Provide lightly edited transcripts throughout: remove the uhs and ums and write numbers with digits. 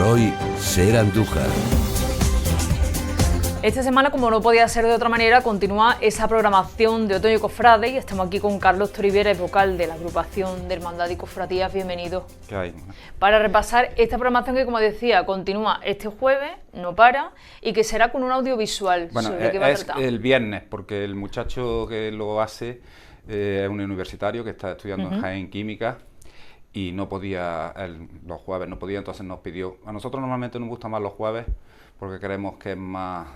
hoy, Ser Andújar. Esta semana, como no podía ser de otra manera, continúa esa programación de Otoño Cofrade y estamos aquí con Carlos Toribera, vocal de la agrupación de Hermandad y Cofradías. Bienvenido. ¿Qué hay? Para repasar esta programación que, como decía, continúa este jueves, no para, y que será con un audiovisual. Bueno, ¿sobre qué va a es tratar? el viernes, porque el muchacho que lo hace es un universitario que está estudiando en Jaén Química y no podía, los jueves no podía, entonces nos pidió. A nosotros normalmente nos gustan más los jueves porque creemos que es más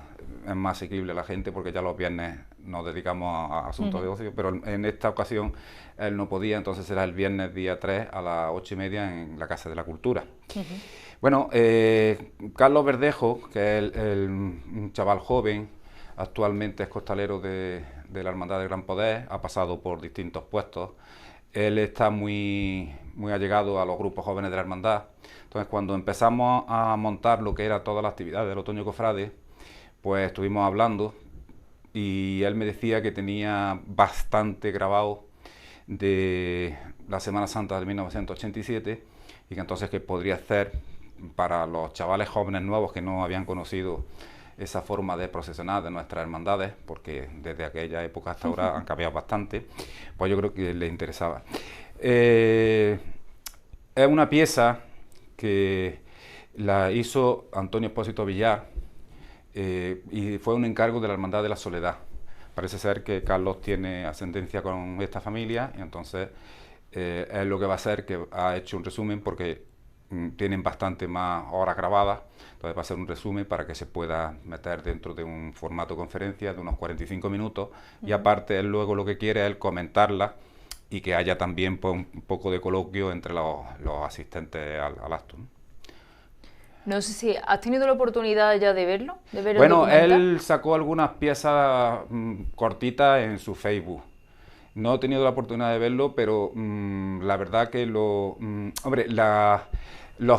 asequible a la gente, porque ya los viernes nos dedicamos a asuntos de ocio, pero en esta ocasión él no podía, entonces será el viernes día 3 a las 8:30 en la Casa de la Cultura. Bueno, Carlos Verdejo, que es un chaval joven, actualmente es costalero de la Hermandad del Gran Poder, ha pasado por distintos puestos. Él está muy allegado a los grupos jóvenes de la Hermandad. Entonces, cuando empezamos a montar lo que era toda la actividad del Otoño Cofrade, pues estuvimos hablando y él me decía que tenía bastante grabado de la Semana Santa de 1987 y que entonces que podría hacer para los chavales jóvenes nuevos que no habían conocido esa forma de procesionar de nuestras hermandades, porque desde aquella época hasta ahora han cambiado bastante, pues yo creo que les interesaba. Es una pieza que la hizo Antonio Espósito Villar y fue un encargo de la Hermandad de la Soledad. Parece ser que Carlos tiene ascendencia con esta familia y entonces es lo que va a hacer, que ha hecho un resumen porque tienen bastante más horas grabadas, entonces va a hacer un resumen para que se pueda meter dentro de un formato conferencia de unos 45 minutos y aparte él luego lo que quiere es comentarla y que haya también pues, un poco de coloquio entre los asistentes al acto, ¿no? No sé si has tenido la oportunidad ya de verlo, de ver el Bueno, documental. él sacó algunas piezas cortitas en su Facebook. No he tenido la oportunidad de verlo, pero la verdad que los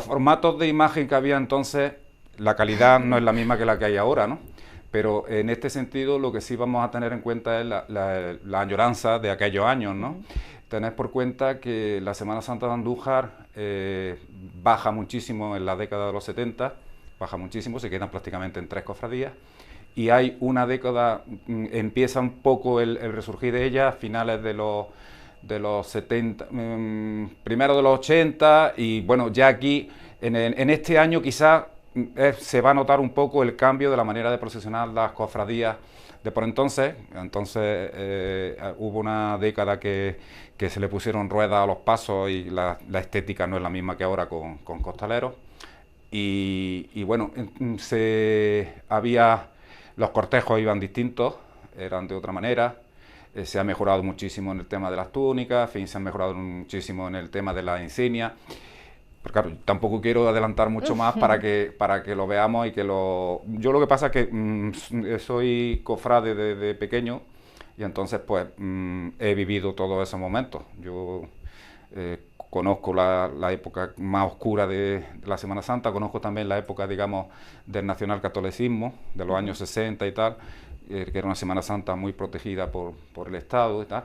formatos de imagen que había entonces, la calidad no es la misma que la que hay ahora, ¿no? Pero en este sentido lo que sí vamos a tener en cuenta es la añoranza de aquellos años, ¿no? Tened por cuenta que la Semana Santa de Andújar baja muchísimo en la década de los 70, baja muchísimo, se quedan prácticamente en 3 cofradías, y hay una década, empieza un poco el resurgir de ella a finales de los 70, primero de los 80, y bueno, ya aquí, en este año quizás se va a notar un poco el cambio de la manera de procesionar las cofradías de por entonces. Hubo una década que se le pusieron ruedas a los pasos y la estética no es la misma que ahora con costaleros. Y bueno, los cortejos iban distintos, eran de otra manera. Se ha mejorado muchísimo en el tema de las túnicas, se ha mejorado muchísimo en el tema de la insignia. Pero claro, tampoco quiero adelantar mucho más para que lo veamos y que Yo lo que pasa es que soy cofrade de pequeño y entonces pues he vivido todos esos momentos. Yo conozco la época más oscura de la Semana Santa, conozco también la época, digamos, del nacionalcatolicismo, de los años 60 y tal, que era una Semana Santa muy protegida por el Estado y tal.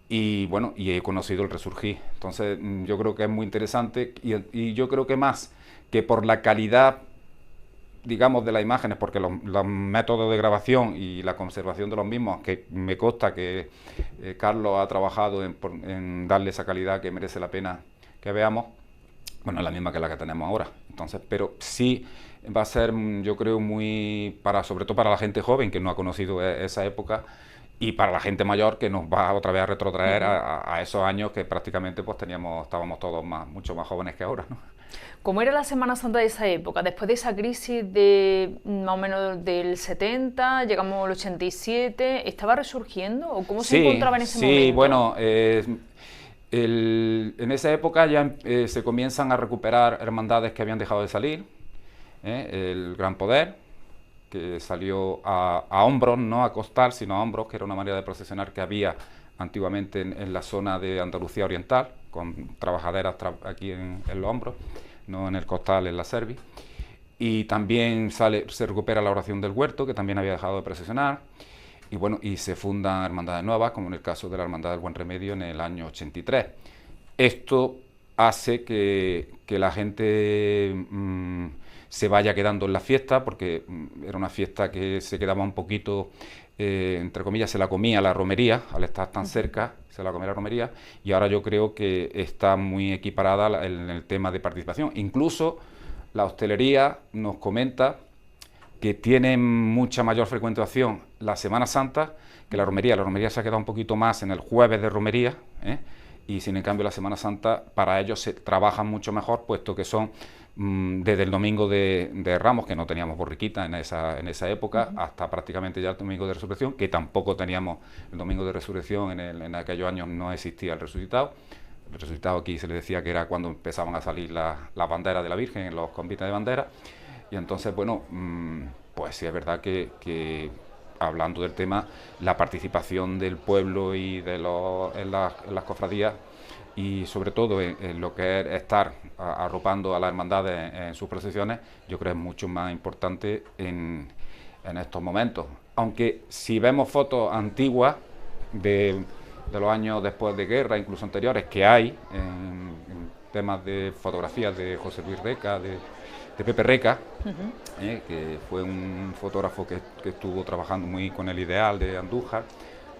Y bueno, y he conocido el resurgir. Entonces yo creo que es muy interesante y yo creo que más que por la calidad, digamos, de las imágenes, porque los métodos de grabación y la conservación de los mismos, que me consta que Carlos ha trabajado en darle esa calidad que merece la pena que veamos, bueno, es la misma que la que tenemos ahora. Entonces, pero sí va a ser, yo creo, sobre todo para la gente joven que no ha conocido esa época, y para la gente mayor que nos va otra vez a retrotraer a esos años que prácticamente pues estábamos todos mucho más jóvenes que ahora, ¿no? ¿Cómo era la Semana Santa de esa época? Después de esa crisis de más o menos del 70, llegamos al 87, ¿estaba resurgiendo o cómo se encontraba en ese momento? Sí, bueno, en esa época ya se comienzan a recuperar hermandades que habían dejado de salir, el Gran Poder, que salió a hombros, no a costal, sino a hombros, que era una manera de procesionar que había antiguamente en la zona de Andalucía Oriental, con trabajaderas aquí en los hombros, no en el costal, en la cerviz. Y también se recupera la oración del huerto, que también había dejado de procesionar. Y bueno, y se fundan hermandades nuevas, como en el caso de la Hermandad del Buen Remedio en el año 83. Esto hace que la gente se vaya quedando en la fiesta, porque era una fiesta que se quedaba un poquito, entre comillas, se la comía la romería, al estar tan cerca, se la comía la romería, y ahora yo creo que está muy equiparada en el tema de participación. Incluso la hostelería nos comenta que tiene mucha mayor frecuentación la Semana Santa que la romería. La romería se ha quedado un poquito más en el jueves de romería, y sin en cambio la Semana Santa para ellos se trabaja mucho mejor, puesto que son desde el domingo de Ramos, que no teníamos borriquita en esa época, hasta prácticamente ya el domingo de Resurrección, que tampoco teníamos el domingo de Resurrección, en aquellos años no existía el resucitado. El resucitado aquí se le decía que era cuando empezaban a salir las banderas de la Virgen en los convites de bandera. Y entonces, bueno, pues sí es verdad que hablando del tema, la participación del pueblo y en las cofradías, y sobre todo en lo que es estar arropando a las hermandades en sus procesiones, yo creo que es mucho más importante en estos momentos. Aunque si vemos fotos antiguas de los años después de guerra, incluso anteriores, que hay en temas de fotografías de José Luis Reca, de Pepe Reca, que fue un fotógrafo que estuvo trabajando muy con el ideal de Andújar,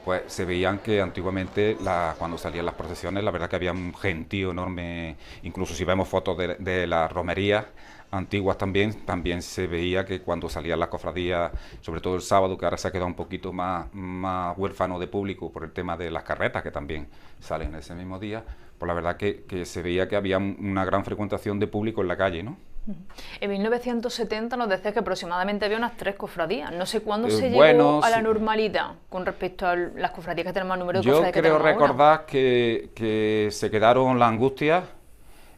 pues se veían que antiguamente cuando salían las procesiones, la verdad que había un gentío enorme. Incluso si vemos fotos de las romerías antiguas también se veía que cuando salían las cofradías, sobre todo el sábado, que ahora se ha quedado un poquito más huérfano de público por el tema de las carretas, que también salen ese mismo día, pues la verdad que se veía que había una gran frecuentación de público en la calle, ¿no? En 1970 nos decía que aproximadamente había unas 3 cofradías. No sé cuándo se llegó a la normalidad con respecto a las cofradías que tenemos, el número de cofradías que tenemos ahora. Yo creo recordar que se quedaron la Angustia,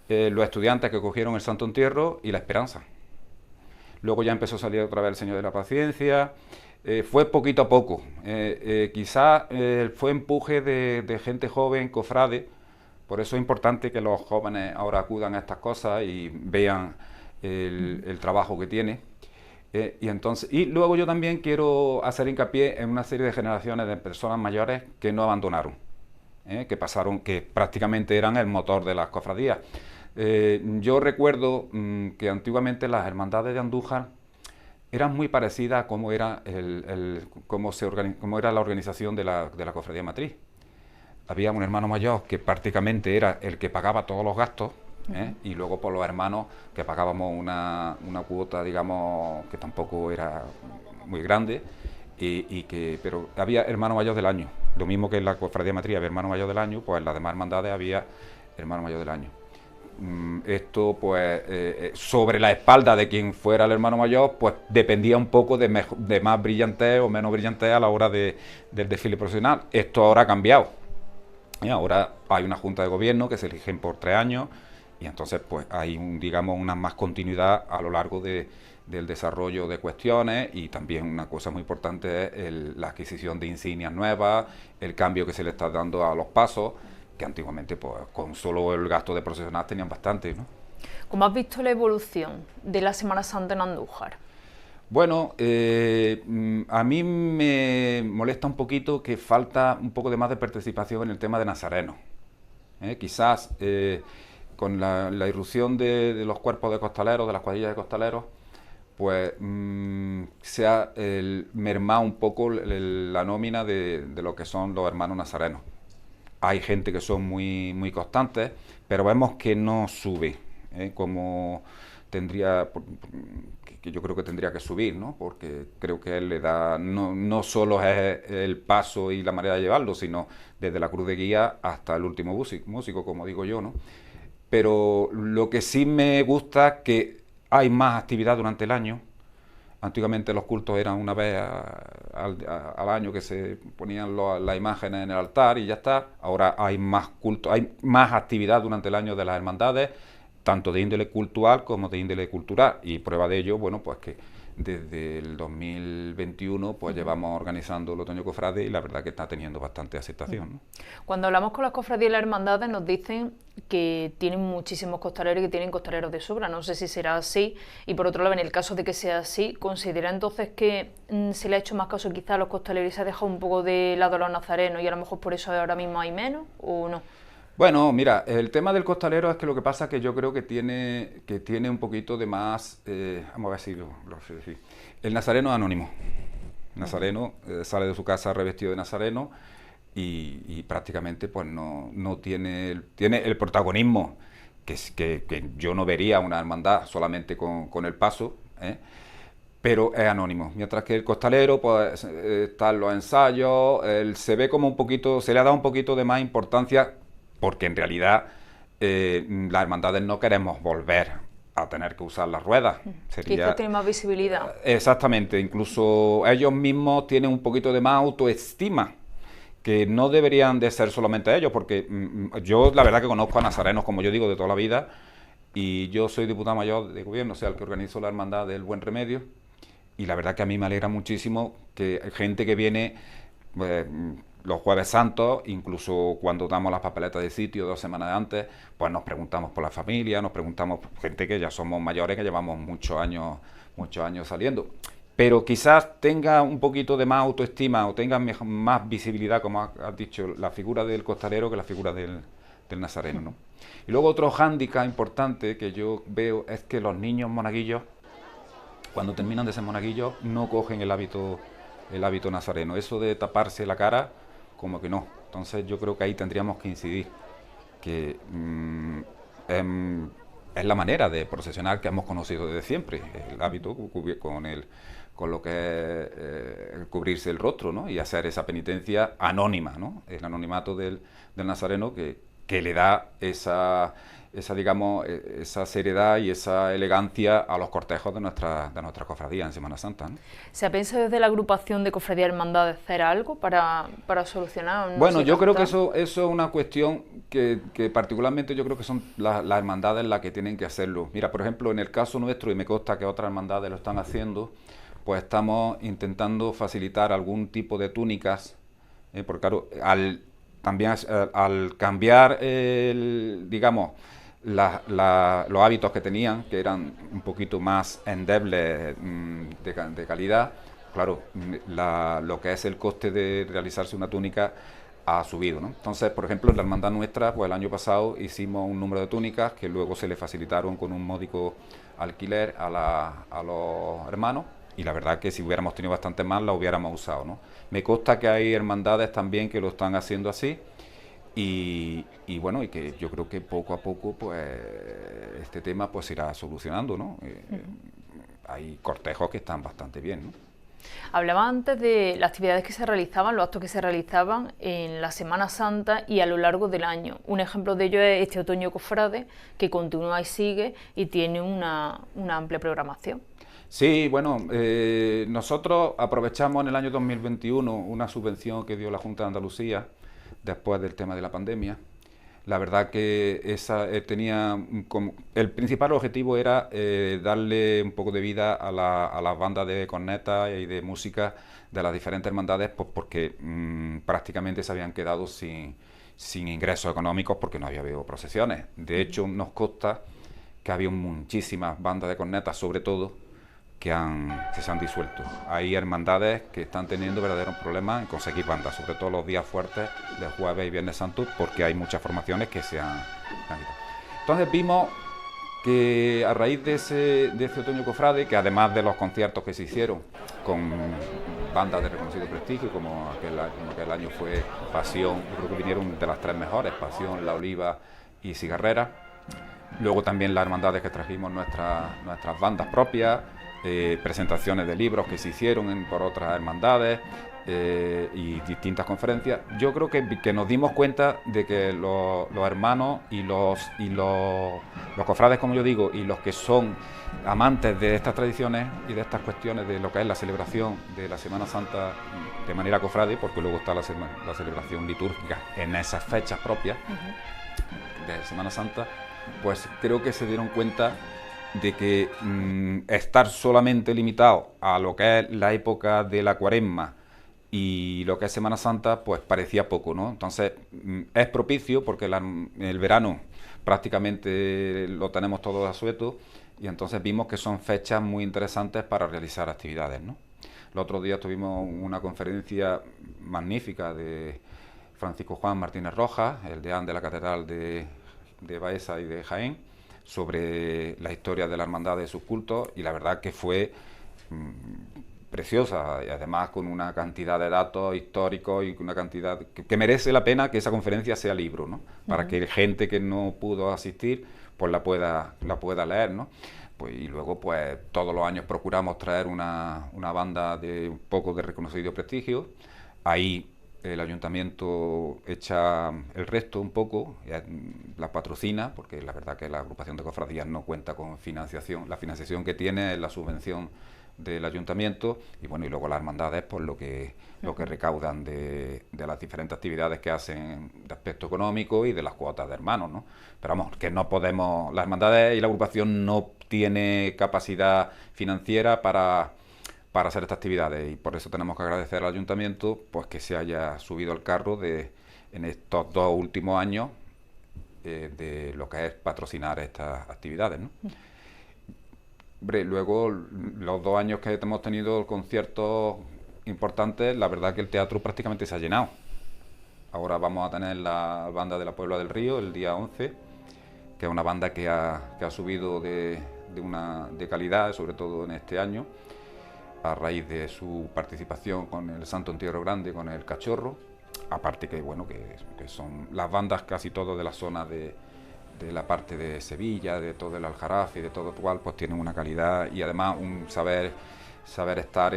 los estudiantes que cogieron el Santo Entierro y la Esperanza. Luego ya empezó a salir otra vez el Señor de la Paciencia. Fue poquito a poco. Quizás fue empuje de gente joven, cofrade. Por eso es importante que los jóvenes ahora acudan a estas cosas y vean el trabajo que tiene. Y luego yo también quiero hacer hincapié en una serie de generaciones de personas mayores que no abandonaron, que pasaron, que prácticamente eran el motor de las cofradías. Yo recuerdo que antiguamente las hermandades de Andújar eran muy parecidas a cómo era, cómo era la organización de la cofradía matriz. Había un hermano mayor que prácticamente era el que pagaba todos los gastos, y luego por los hermanos que pagábamos una cuota, digamos, que tampoco era muy grande, pero había hermano mayor del año. Lo mismo que en la cofradía matriz había hermano mayor del año, pues en las demás hermandades había hermano mayor del año. Esto, pues, sobre la espalda de quien fuera el hermano mayor, pues dependía un poco de más brillantez o menos brillantez a la hora del desfile profesional. Esto ahora ha cambiado. Ahora hay una junta de gobierno que se eligen por 3 años, y entonces pues hay digamos una más continuidad a lo largo del desarrollo de cuestiones, y también una cosa muy importante es la adquisición de insignias nuevas, el cambio que se le está dando a los pasos, que antiguamente pues con solo el gasto de procesional tenían bastante, ¿no? ¿Cómo has visto la evolución de la Semana Santa en Andújar? Bueno, a mí me molesta un poquito que falta un poco de más de participación en el tema de Nazareno. Quizás con la irrupción de los cuerpos de costaleros, de las cuadrillas de costaleros, pues se ha mermado un poco la nómina de lo que son los hermanos nazarenos. Hay gente que son muy, muy constantes, pero vemos que no sube, como tendría, que yo creo que tendría que subir, ¿no? Porque creo que él le da, no solo es el paso y la manera de llevarlo, sino desde la cruz de guía hasta el último músico, como digo yo, ¿no? Pero lo que sí me gusta es que hay más actividad durante el año. Antiguamente los cultos eran una vez al año que se ponían las imágenes en el altar y ya está. Ahora hay más cultos, hay más actividad durante el año de las hermandades, tanto de índole cultural como de índole cultural. Y prueba de ello, bueno, pues que desde el 2021 pues llevamos organizando el Otoño Cofrade, y la verdad que está teniendo bastante aceptación, ¿no? Cuando hablamos con las cofradías y las hermandades nos dicen que tienen muchísimos costaleros y que tienen costaleros de sobra. No sé si será así, y por otro lado, en el caso de que sea así, ¿considera entonces que se le ha hecho más caso quizá a los costaleros y se ha dejado un poco de lado a los nazarenos y a lo mejor por eso ahora mismo hay menos, o no? Bueno, mira, el tema del costalero es que lo que pasa es que yo creo que tiene un poquito de más, vamos a ver si lo sé decir. El nazareno es anónimo. El nazareno sale de su casa revestido de nazareno y prácticamente pues no tiene el protagonismo que yo no vería una hermandad solamente con el paso, ¿eh? Pero es anónimo. Mientras que el costalero, pues están los ensayos, él se ve como un poquito, se le ha dado un poquito de más importancia, porque en realidad las hermandades no queremos volver a tener que usar las ruedas. Quizás tiene más visibilidad. Exactamente, incluso ellos mismos tienen un poquito de más autoestima, que no deberían de ser solamente ellos, porque yo la verdad que conozco a nazarenos, como yo digo, de toda la vida, y yo soy diputado mayor de gobierno, o sea, el que organizo la hermandad del Buen Remedio, y la verdad que a mí me alegra muchísimo que hay gente que viene pues, los jueves santos, incluso cuando damos las papeletas de sitio 2 semanas antes, pues nos preguntamos por la familia, nos preguntamos por gente que ya somos mayores, que llevamos muchos años saliendo. Pero quizás tenga un poquito de más autoestima o tenga más visibilidad, como has dicho, la figura del costalero que la figura del nazareno, ¿no? Y luego otro hándicap importante que yo veo es que los niños monaguillos, cuando terminan de ser monaguillos, no cogen el hábito nazareno. Eso de taparse la cara, como que no. Entonces yo creo que ahí tendríamos que incidir, que es la manera de procesionar que hemos conocido desde siempre, el hábito con lo que es cubrirse el rostro, ¿no? Y hacer esa penitencia anónima, ¿no? El anonimato del nazareno que le da digamos, esa seriedad y esa elegancia a los cortejos de nuestra cofradía en Semana Santa, ¿no? ¿Se ha pensado desde la agrupación de cofradías hermandades hacer algo para solucionar? No Bueno, sé, yo creo que tanta- eso es una cuestión que particularmente yo creo que son las hermandades las que tienen que hacerlo. Mira, por ejemplo, en el caso nuestro, y me consta que otras hermandades lo están haciendo, pues estamos intentando facilitar algún tipo de túnicas, porque claro, también al cambiar digamos, los hábitos que tenían, que eran un poquito más endebles de calidad, claro, lo que es el coste de realizarse una túnica ha subido, ¿no? Entonces, por ejemplo, en la hermandad nuestra, pues el año pasado hicimos un número de túnicas que luego se le facilitaron con un módico alquiler a los hermanos, y la verdad que si hubiéramos tenido bastante más la hubiéramos usado, ¿no? Me consta que hay hermandades también que lo están haciendo así, y bueno, y que yo creo que poco a poco pues este tema pues se irá solucionando, ¿no? Hay cortejos que están bastante bien, ¿no? Hablaba antes de las actividades que se realizaban, los actos que se realizaban en la Semana Santa y a lo largo del año. Un ejemplo de ello es este Otoño Cofrade, que continúa y sigue y tiene una amplia programación. Sí, bueno, nosotros aprovechamos en el año 2021 una subvención que dio la Junta de Andalucía después del tema de la pandemia. La verdad que esa tenía el principal objetivo era darle un poco de vida a las bandas de cornetas y de música de las diferentes hermandades, pues porque prácticamente se habían quedado sin ingresos económicos porque no había habido procesiones. De hecho, nos consta que había muchísimas bandas de cornetas, sobre todo, que se han disuelto. Hay hermandades que están teniendo verdaderos problemas en conseguir bandas, sobre todo los días fuertes de Jueves y Viernes Santo, porque hay muchas formaciones que se han quitado. Entonces vimos que a raíz de ese Otoño Cofrade, que además de los conciertos que se hicieron con bandas de reconocido prestigio, como aquel año fue Pasión, yo creo que vinieron de las tres mejores, Pasión, La Oliva y Cigarrera. Luego también las hermandades que trajimos nuestras bandas propias, presentaciones de libros que se hicieron por otras hermandades y distintas conferencias. Yo creo que nos dimos cuenta de que los hermanos y los cofrades, como yo digo, y los que son amantes de estas tradiciones y de estas cuestiones de lo que es la celebración de la Semana Santa de manera cofrade, porque luego está la celebración litúrgica en esas fechas propias de Semana Santa, pues creo que se dieron cuenta de que estar solamente limitado a lo que es la época de la Cuaresma y lo que es Semana Santa, pues parecía poco, ¿no? Entonces es propicio porque el verano prácticamente lo tenemos todo asueto, y entonces vimos que son fechas muy interesantes para realizar actividades, ¿no? El otro día tuvimos una conferencia magnífica Francisco Juan Martínez Rojas, el deán de la Catedral de Baeza y de Jaén, sobre la historia de la hermandad de sus cultos, y la verdad que fue preciosa, y además con una cantidad de datos históricos y una cantidad que merece la pena que esa conferencia sea libro, ¿no? Para que gente que no pudo asistir pues la pueda leer, ¿no? Pues, y luego pues todos los años procuramos traer una banda de un poco de reconocido prestigio. Ahí el ayuntamiento echa el resto un poco, la patrocina, porque la verdad que la agrupación de cofradías no cuenta con financiación. La financiación que tiene es la subvención del ayuntamiento, y bueno, y luego las hermandades pues lo que recaudan de las diferentes actividades que hacen de aspecto económico y de las cuotas de hermanos, ¿no? Pero vamos, que no podemos, las hermandades y la agrupación no tiene capacidad financiera para hacer estas actividades, y por eso tenemos que agradecer al ayuntamiento pues que se haya subido al carro en estos 2 últimos años de lo que es patrocinar estas actividades, ¿no? Luego, los 2 años que hemos tenido conciertos importantes, la verdad que el teatro prácticamente se ha llenado. Ahora vamos a tener la banda de la Puebla del Río el día 11, que es una banda que ha subido de calidad, sobre todo en este año, a raíz de su participación con el Santo Entierro Grande, con el Cachorro. Aparte que, bueno, que son las bandas casi todas de la zona de la parte de Sevilla, de todo el Aljarafe y de todo cual, pues tienen una calidad y además un saber estar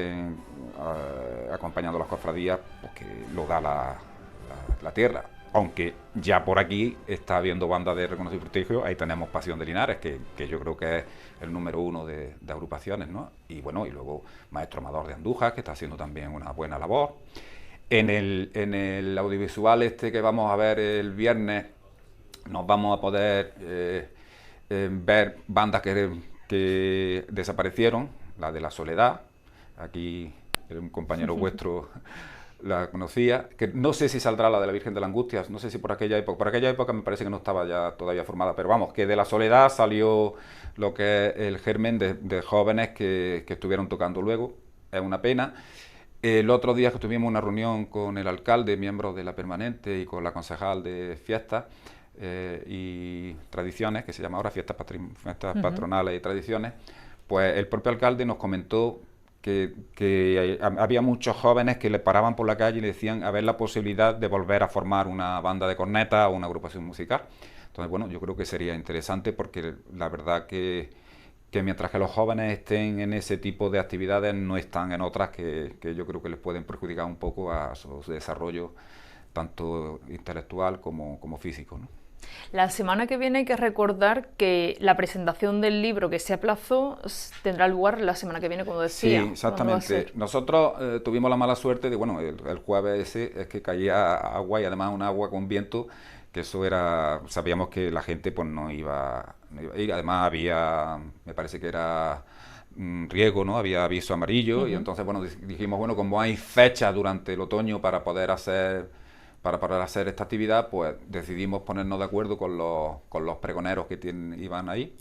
acompañando a las cofradías, pues que lo da la tierra. Aunque ya por aquí está habiendo bandas de reconocido prestigio, ahí tenemos Pasión de Linares, que yo creo que es el número 1 de agrupaciones, ¿no? Y bueno, y luego Maestro Amador de Andújar, que está haciendo también una buena labor. En el audiovisual que vamos a ver el viernes, nos vamos a poder ver bandas que desaparecieron, la de La Soledad, aquí un compañero vuestro la conocía, que no sé si saldrá la de la Virgen de la Angustia, no sé si por aquella época me parece que no estaba ya todavía formada, pero vamos, que de La Soledad salió lo que es el germen de jóvenes que estuvieron tocando luego, es una pena. El otro día que tuvimos una reunión con el alcalde, miembros de la permanente, y con la concejal de fiestas y tradiciones, que se llama ahora fiestas patronales y tradiciones, pues el propio alcalde nos comentó que había muchos jóvenes que le paraban por la calle y le decían a ver la posibilidad de volver a formar una banda de cornetas o una agrupación musical. Entonces, bueno, yo creo que sería interesante, porque la verdad que mientras que los jóvenes estén en ese tipo de actividades, no están en otras que yo creo que les pueden perjudicar un poco a su desarrollo tanto intelectual como físico, ¿no? La semana que viene hay que recordar que la presentación del libro que se aplazó tendrá lugar la semana que viene, como decía. Sí, exactamente. Nosotros tuvimos la mala suerte de, bueno, el jueves ese es que caía agua, y además un agua con viento, que eso era, sabíamos que la gente pues no iba a ir. Además había, me parece que era riesgo, ¿no? Había aviso amarillo, y entonces, bueno, dijimos, bueno, como hay fecha durante el otoño para poder hacer esta actividad, pues decidimos ponernos de acuerdo con los pregoneros que iban ahí,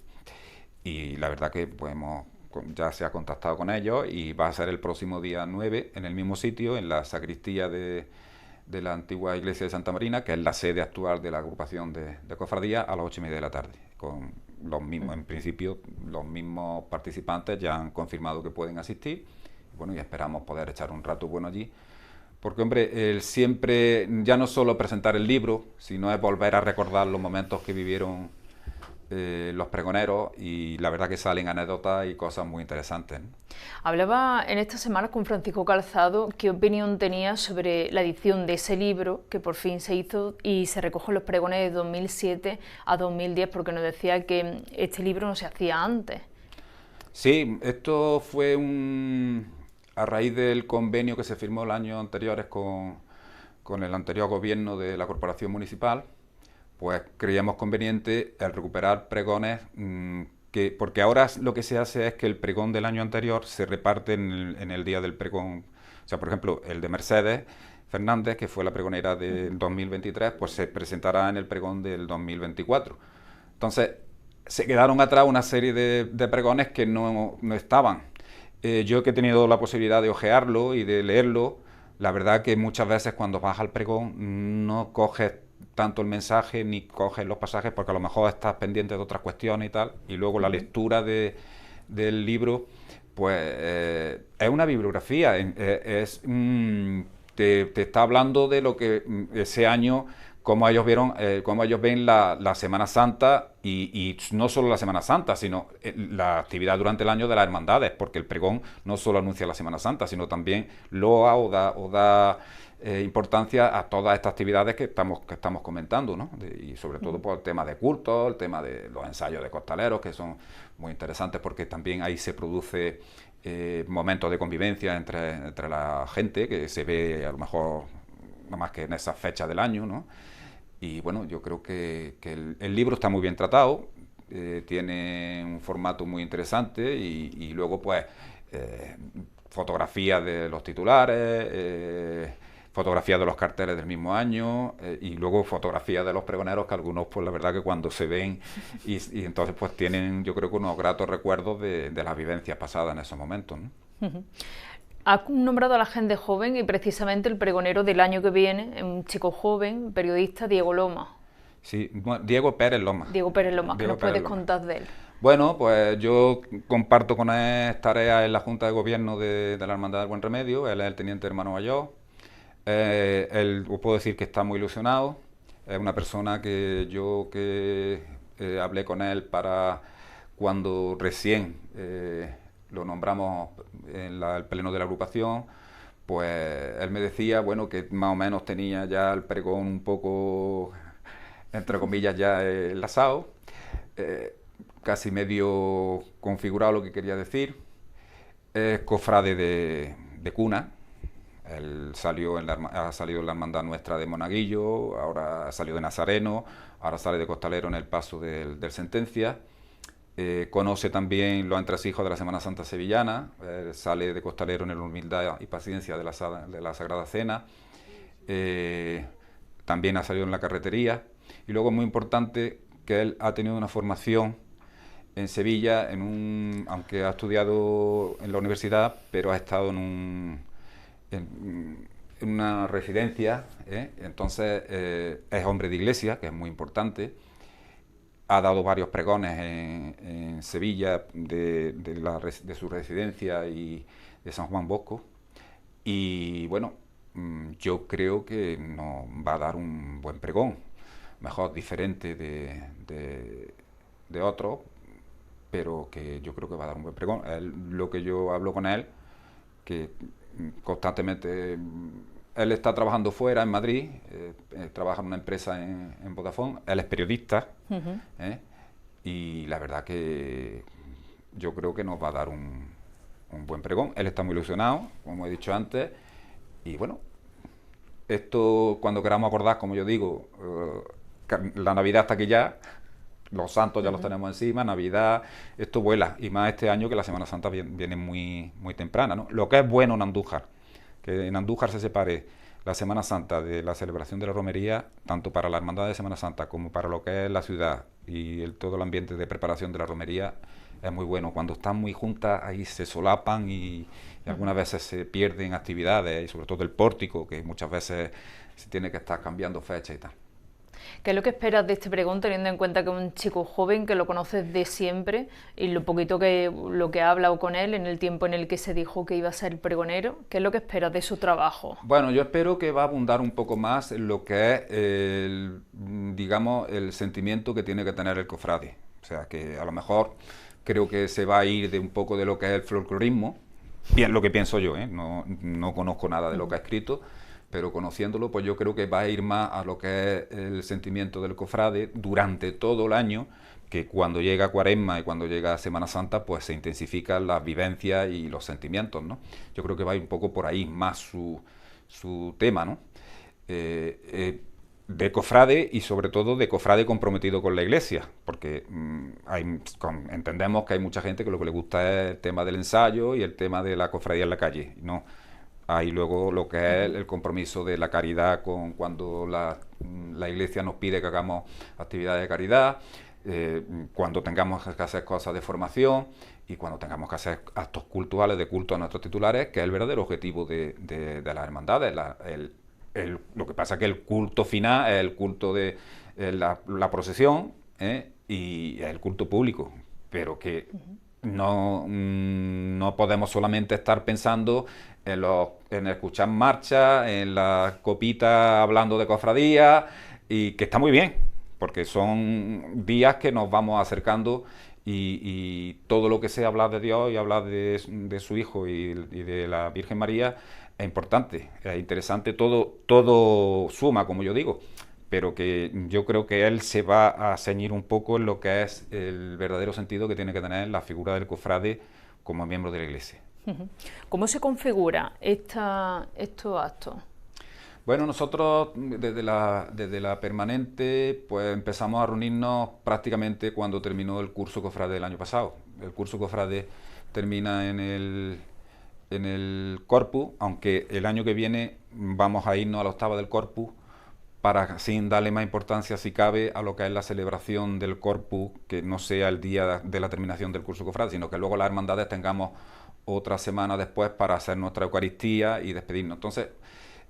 y la verdad que pues ya se ha contactado con ellos, y va a ser el próximo día 9 en el mismo sitio, en la sacristía de la antigua iglesia de Santa Marina, que es la sede actual de la agrupación de cofradía, a las 8:30 de la tarde, con los mismos, en principio, los mismos participantes ya han confirmado que pueden asistir, y bueno, y esperamos poder echar un rato bueno allí. Porque, hombre, siempre, ya no solo presentar el libro, sino es volver a recordar los momentos que vivieron los pregoneros, y la verdad que salen anécdotas y cosas muy interesantes, ¿no? Hablaba en esta semana con Francisco Calzado qué opinión tenía sobre la edición de ese libro que por fin se hizo y se recoge en los pregones de 2007 a 2010, porque nos decía que este libro no se hacía antes. Sí, esto fue a raíz del convenio que se firmó el año anterior con el anterior gobierno de la corporación municipal, pues creíamos conveniente el recuperar pregones, porque ahora lo que se hace es que el pregón del año anterior se reparte en el día del pregón. O sea, por ejemplo, el de Mercedes Fernández, que fue la pregonera del 2023, pues se presentará en el pregón del 2024. Entonces, se quedaron atrás una serie de pregones que no estaban. Yo, que he tenido la posibilidad de hojearlo y de leerlo, la verdad que muchas veces cuando vas al pregón no coges tanto el mensaje ni coges los pasajes porque a lo mejor estás pendiente de otras cuestiones y tal, y luego la lectura del libro pues es una bibliografía, te está hablando de lo que ese año, cómo ellos vieron, cómo ellos ven la Semana Santa y no solo la Semana Santa, sino la actividad durante el año de las hermandades, porque el pregón no solo anuncia la Semana Santa, sino también loa o da importancia a todas estas actividades que estamos comentando, ¿no? Y sobre todo por el tema de culto, el tema de los ensayos de costaleros, que son muy interesantes porque también ahí se produce momentos de convivencia entre la gente, que se ve a lo mejor nada más que en esas fechas del año, ¿no? Y bueno, yo creo que el libro está muy bien tratado, tiene un formato muy interesante y luego pues fotografías de los titulares, fotografías de los carteles del mismo año y luego fotografías de los pregoneros, que algunos pues la verdad que cuando se ven y entonces pues tienen, yo creo que unos gratos recuerdos de las vivencias pasadas en esos momentos, ¿no? Ha nombrado a la gente joven y precisamente el pregonero del año que viene, un chico joven, periodista, Diego Loma. Sí, bueno, Diego Pérez Loma. Diego Pérez Loma, ¿qué nos puedes contar de él? Bueno, pues yo comparto con él tareas en la Junta de Gobierno de la Hermandad del Buen Remedio, él es el teniente hermano mayor. Él, os puedo decir que está muy ilusionado, es una persona que yo hablé con él para cuando recién lo nombramos en el pleno de la agrupación, pues él me decía, bueno, que más o menos tenía ya el pregón un poco, entre comillas, ya enlazado, casi medio configurado lo que quería decir. Es cofrade de cuna. Él ha salido en la hermandad nuestra de Monaguillo, ahora ha salido de Nazareno, ahora sale de costalero en el paso del Sentencia. Conoce también los entresijos de la Semana Santa sevillana, sale de costalero en el Humildad y Paciencia de la Sagrada Cena. También ha salido en la carretería. Y luego es muy importante que él ha tenido una formación en Sevilla, aunque ha estudiado en la universidad, pero ha estado en una residencia, entonces es hombre de iglesia, que es muy importante. Ha dado varios pregones en Sevilla de su residencia y de San Juan Bosco. Y bueno, yo creo que nos va a dar un buen pregón, mejor diferente de otros, pero que yo creo que va a dar un buen pregón. Lo que yo hablo con él, que constantemente él está trabajando fuera en Madrid, trabaja en una empresa en Vodafone, él es periodista, y la verdad que yo creo que nos va a dar un buen pregón. Él está muy ilusionado, como he dicho antes, y bueno, esto cuando queramos acordar, como yo digo, la Navidad está aquí ya, los santos ya los tenemos encima, Navidad, esto vuela, y más este año que la Semana Santa viene muy, muy temprana, ¿no? Lo que es bueno en Andújar, que en Andújar se separe la Semana Santa de la celebración de la romería, tanto para la Hermandad de Semana Santa como para lo que es la ciudad y todo el ambiente de preparación de la romería, es muy bueno. Cuando están muy juntas, ahí se solapan y algunas veces se pierden actividades, y sobre todo el pórtico, que muchas veces se tiene que estar cambiando fechas y tal. ¿Qué es lo que esperas de este pregón, teniendo en cuenta que es un chico joven que lo conoces de siempre y lo poquito lo que ha hablado con él en el tiempo en el que se dijo que iba a ser pregonero? ¿Qué es lo que esperas de su trabajo? Bueno, yo espero que va a abundar un poco más en lo que es digamos, el sentimiento que tiene que tener el cofrade. O sea, que a lo mejor creo que se va a ir de un poco de lo que es el folclorismo, bien lo que pienso yo, no conozco nada de lo que ha escrito, pero conociéndolo, pues yo creo que va a ir más a lo que es el sentimiento del cofrade durante todo el año, que cuando llega Cuaresma y cuando llega Semana Santa, pues se intensifican las vivencias y los sentimientos, ¿no? Yo creo que va a ir un poco por ahí más su tema, ¿no? De cofrade y sobre todo de cofrade comprometido con la Iglesia, porque entendemos que hay mucha gente que lo que le gusta es el tema del ensayo y el tema de la cofradía en la calle, ¿no? Hay luego lo que es el compromiso de la caridad cuando la Iglesia nos pide que hagamos actividades de caridad, cuando tengamos que hacer cosas de formación y cuando tengamos que hacer actos cultuales de culto a nuestros titulares, que es el verdadero objetivo de las hermandades. Lo que pasa es que el culto final es el culto de la procesión, y el culto público, pero que no podemos solamente estar pensando en escuchar marchas, en las copitas hablando de cofradías, y que está muy bien, porque son días que nos vamos acercando y todo lo que sea hablar de Dios y hablar de su Hijo y de la Virgen María es importante, es interesante, todo suma, como yo digo, pero que yo creo que él se va a ceñir un poco en lo que es el verdadero sentido que tiene que tener la figura del cofrade como miembro de la Iglesia. ¿Cómo se configura estos actos? Bueno, nosotros desde la permanente pues empezamos a reunirnos prácticamente cuando terminó el curso cofrade del año pasado. El curso cofrade termina en el Corpus, aunque el año que viene vamos a irnos a la octava del Corpus para así darle más importancia, si cabe, a lo que es la celebración del Corpus, que no sea el día de la terminación del curso cofrade, sino que luego las hermandades tengamos otra semana después para hacer nuestra Eucaristía y despedirnos. Entonces,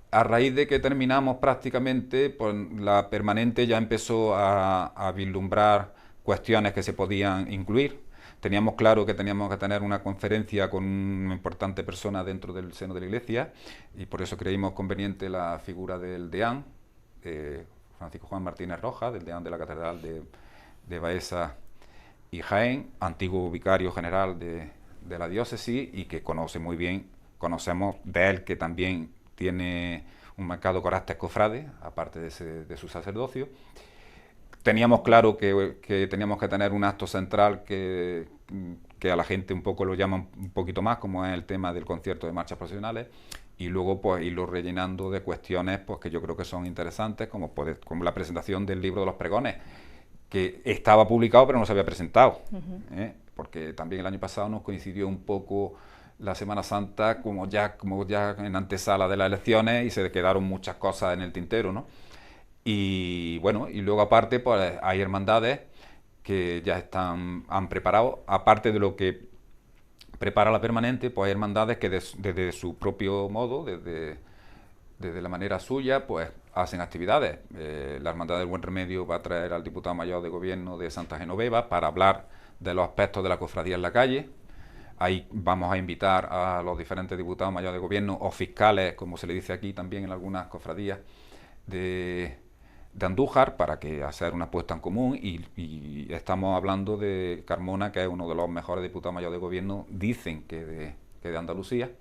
a raíz de que terminamos prácticamente, pues la permanente ya empezó a vislumbrar cuestiones que se podían incluir. Teníamos claro que teníamos que tener una conferencia con una importante persona dentro del seno de la Iglesia, y por eso creímos conveniente la figura del deán, Francisco Juan Martínez Rojas, del deán de la Catedral de Baeza y Jaén, antiguo vicario general de la diócesis, y que conoce muy bien, conocemos de él que también tiene un marcado carácter cofrade, aparte de su sacerdocio. Teníamos claro que teníamos que tener un acto central que a la gente un poco lo llama un poquito más, como es el tema del concierto de marchas profesionales, y luego pues irlo rellenando de cuestiones pues que yo creo que son interesantes, como la presentación del libro de los pregones, que estaba publicado pero no se había presentado, porque también el año pasado nos coincidió un poco la Semana Santa como ya en antesala de las elecciones, y se quedaron muchas cosas en el tintero, ¿no? Y bueno, y luego aparte pues hay hermandades que ya han preparado, aparte de lo que prepara la permanente, pues hay hermandades que desde su propio modo, desde la manera suya, pues hacen actividades. La Hermandad del Buen Remedio va a traer al diputado mayor de gobierno de Santa Genoveva para hablar de los aspectos de la cofradía en la calle. Ahí vamos a invitar a los diferentes diputados mayores de gobierno o fiscales, como se le dice aquí también en algunas cofradías de Andújar, para que hacer una apuesta en común, y estamos hablando de Carmona, que es uno de los mejores diputados mayores de gobierno, dicen que de Andalucía,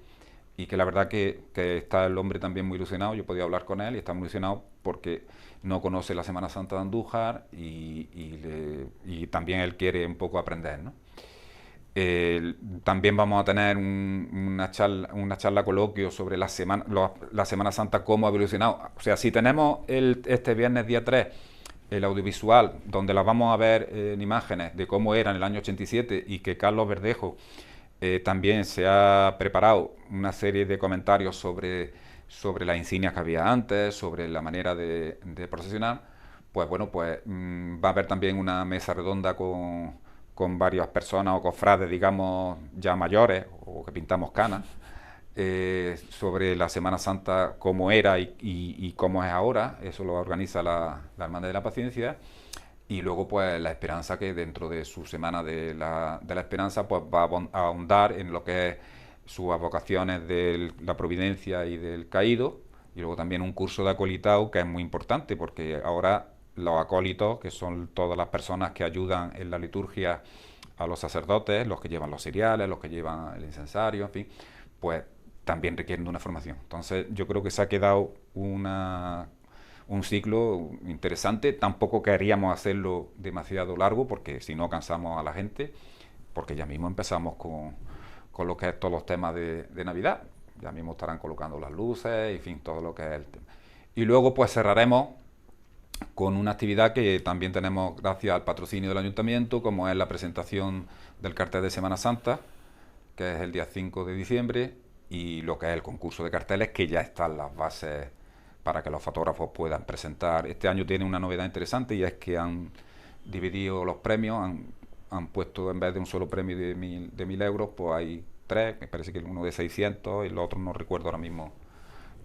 y que la verdad que está el hombre también muy ilusionado. Yo he podido hablar con él y está muy ilusionado porque no conoce la Semana Santa de Andújar, y también él quiere un poco aprender, ¿no? También vamos a tener una charla coloquio sobre la Semana Santa, cómo ha evolucionado. O sea, si tenemos este viernes día 3 el audiovisual, donde las vamos a ver en imágenes de cómo era en el año 87, y que Carlos Verdejo también se ha preparado una serie de comentarios sobre las insignias que había antes, sobre la manera de procesionar, pues bueno, pues va a haber también una mesa redonda con varias personas o cofrades, digamos, ya mayores o que pintamos canas, sobre la Semana Santa, cómo era y cómo es ahora. Eso lo organiza la Hermandad de la Paciencia. Y luego pues la Esperanza, que dentro de su Semana de la Esperanza pues va a ahondar en lo que es sus advocaciones de la Providencia y del Caído. Y luego también un curso de acolitado, que es muy importante, porque ahora los acólitos, que son todas las personas que ayudan en la liturgia a los sacerdotes, los que llevan los cereales, los que llevan el incensario, en fin, pues también requieren de una formación. Entonces yo creo que se ha quedado un ciclo interesante. Tampoco queríamos hacerlo demasiado largo, porque si no cansamos a la gente, porque ya mismo empezamos con lo que es todos los temas de Navidad. Ya mismo estarán colocando las luces, en fin, todo lo que es el tema. Y luego pues cerraremos con una actividad que también tenemos gracias al patrocinio del Ayuntamiento, como es la presentación del cartel de Semana Santa, que es el día 5 de diciembre, y lo que es el concurso de carteles, que ya están las bases para que los fotógrafos puedan presentar. Este año tiene una novedad interesante, y es que han dividido los premios, han puesto en vez de un solo premio de 1.000 euros, pues hay 3, me parece que uno de 600 y los otros no recuerdo ahora mismo.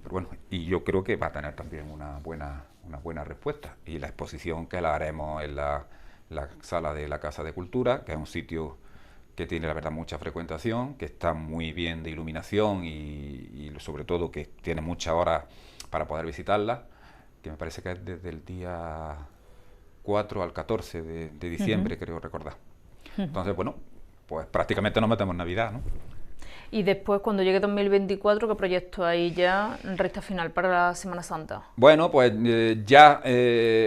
Pero bueno, y yo creo que va a tener también una buena respuesta. Y la exposición que la haremos en la sala de la Casa de Cultura, que es un sitio que tiene la verdad mucha frecuentación, que está muy bien de iluminación y sobre todo que tiene muchas horas para poder visitarla, que me parece que es desde el día 4 al 14 de diciembre, creo recordar. Entonces, bueno, pues prácticamente nos metemos en Navidad, ¿no? Y después, cuando llegue 2024, ¿qué proyecto hay ya en recta final para la Semana Santa? Bueno, pues ya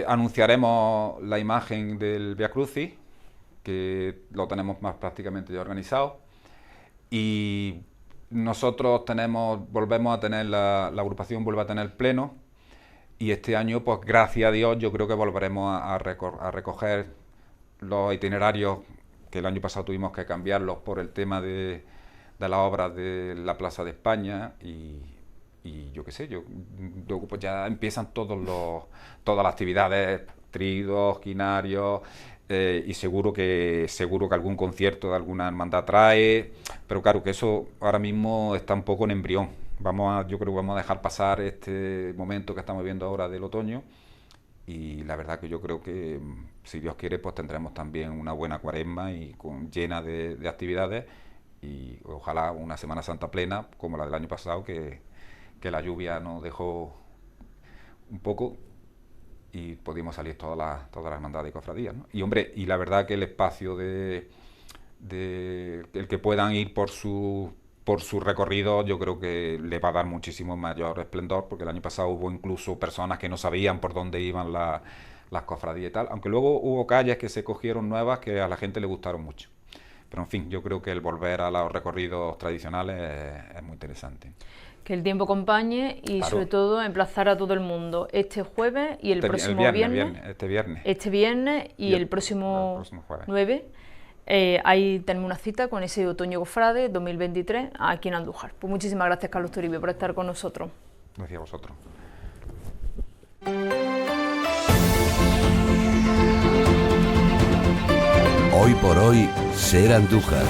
anunciaremos la imagen del Via Crucis, que lo tenemos más prácticamente ya organizado. Y nosotros volvemos a tener, la agrupación vuelve a tener pleno. Y este año, pues gracias a Dios, yo creo que volveremos a recoger los itinerarios que el año pasado tuvimos que cambiarlos por el tema de las obras de la Plaza de España y yo qué sé, pues ya empiezan todas las actividades, tridos, quinarios, y seguro que algún concierto de alguna hermandad trae, pero claro que eso ahora mismo está un poco en embrión. Yo creo que vamos a dejar pasar este momento que estamos viendo ahora del otoño y la verdad que yo creo que si Dios quiere pues tendremos también una buena cuaresma y llena de actividades y ojalá una Semana Santa plena como la del año pasado que la lluvia nos dejó un poco y pudimos salir todas las hermandades y cofradías, ¿no? Y hombre, y la verdad que el espacio el que puedan ir por su recorrido yo creo que le va a dar muchísimo mayor esplendor, porque el año pasado hubo incluso personas que no sabían por dónde iban las cofradías y tal, aunque luego hubo calles que se cogieron nuevas que a la gente le gustaron mucho. Pero en fin, yo creo que el volver a los recorridos tradicionales es muy interesante. Que el tiempo acompañe y claro, sobre todo emplazar a todo el mundo este jueves y el próximo viernes. Este viernes y el próximo jueves. 9. Ahí tenemos una cita con ese Otoño Cofrade 2023 aquí en Andújar. Pues muchísimas gracias, Carlos Toribio, por estar con nosotros. Gracias a vosotros. Hoy por hoy, ser Andújar.